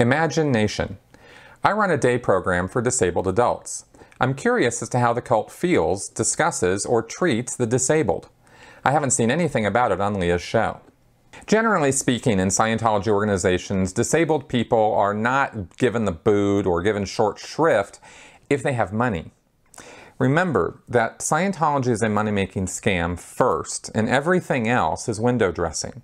Imagination. I run a day program for disabled adults. I'm curious as to how the cult feels, discusses, or treats the disabled. I haven't seen anything about it on Leah's show. Generally speaking, in Scientology organizations, disabled people are not given the boot or given short shrift if they have money. Remember that Scientology is a money-making scam first, and everything else is window dressing.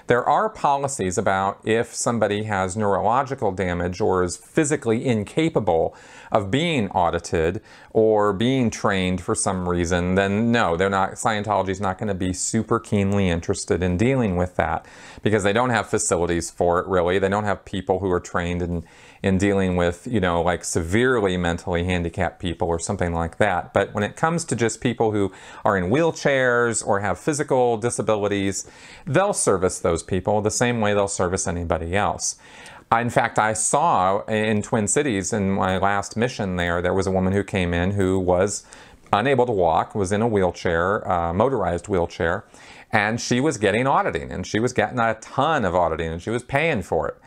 There are policies about if somebody has neurological damage or is physically incapable of being audited or being trained for some reason, then no, Scientology is not going to be super keenly interested in dealing with that because they don't have facilities for it really. They don't have people who are trained in dealing with, you know, like severely mentally handicapped people or something like that. But when it comes to just people who are in wheelchairs or have physical disabilities, they'll service those people the same way they'll service anybody else. In fact, I saw in Twin Cities in my last mission there was a woman who came in who was unable to walk, was in a wheelchair, motorized wheelchair, and she was getting auditing, and she was getting a ton of auditing, and she was paying for it.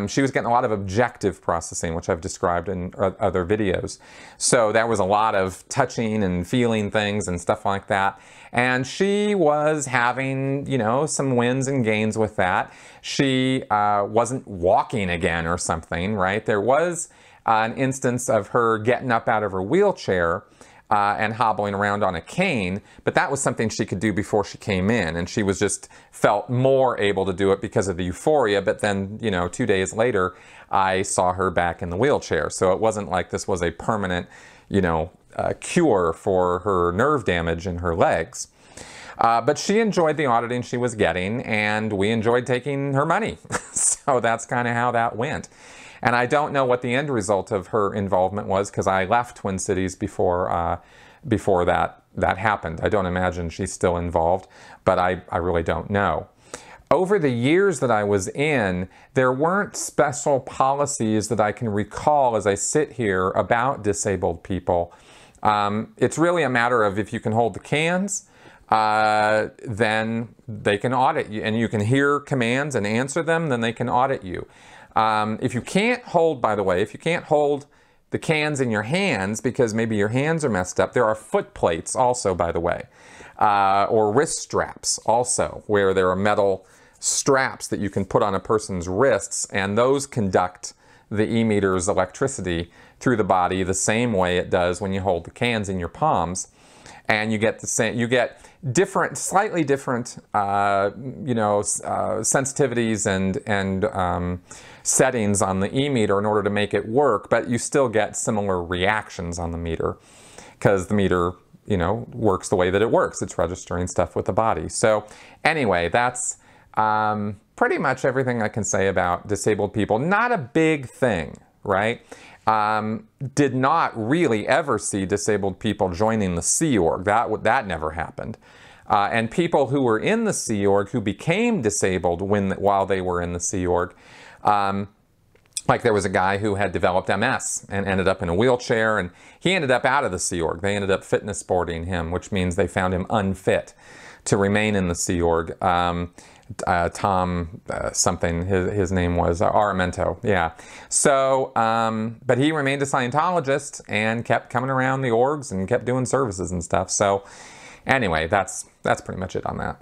She was getting a lot of objective processing, which I've described in other videos. So there was a lot of touching and feeling things and stuff like that. And she was having, you know, some wins and gains with that. She wasn't walking again or something, right? There was an instance of her getting up out of her wheelchair and hobbling around on a cane, but that was something she could do before she came in, and she was just felt more able to do it because of the euphoria. But then, you know, 2 days later, I saw her back in the wheelchair. So it wasn't like this was a permanent, you know, cure for her nerve damage in her legs. But she enjoyed the auditing she was getting, and we enjoyed taking her money. So that's kind of how that went. And I don't know what the end result of her involvement was because I left Twin Cities before that happened. I don't imagine she's still involved, but I really don't know. Over the years that I was in, there weren't special policies that I can recall as I sit here about disabled people. It's really a matter of if you can hold the cans, then they can audit you, and you can hear commands and answer them, then they can audit you. If you can't hold, by the way, if you can't hold the cans in your hands because maybe your hands are messed up, there are foot plates also, by the way, or wrist straps also, where there are metal straps that you can put on a person's wrists, and those conduct the e-meter's electricity through the body the same way it does when you hold the cans in your palms. And you get the same, you get different, slightly different, you know, sensitivities and settings on the e-meter in order to make it work, but you still get similar reactions on the meter because the meter, you know, works the way that it works. It's registering stuff with the body. So anyway, that's pretty much everything I can say about disabled people. Not a big thing, right? Did not really ever see disabled people joining the Sea Org. That never happened. And people who were in the Sea Org who became disabled while they were in the Sea Org, like there was a guy who had developed MS and ended up in a wheelchair, and he ended up out of the Sea Org. They ended up fitness boarding him, which means they found him unfit to remain in the Sea Org. Tom something, his name was Aramento, yeah. So, but he remained a Scientologist and kept coming around the orgs and kept doing services and stuff. So anyway, that's pretty much it on that.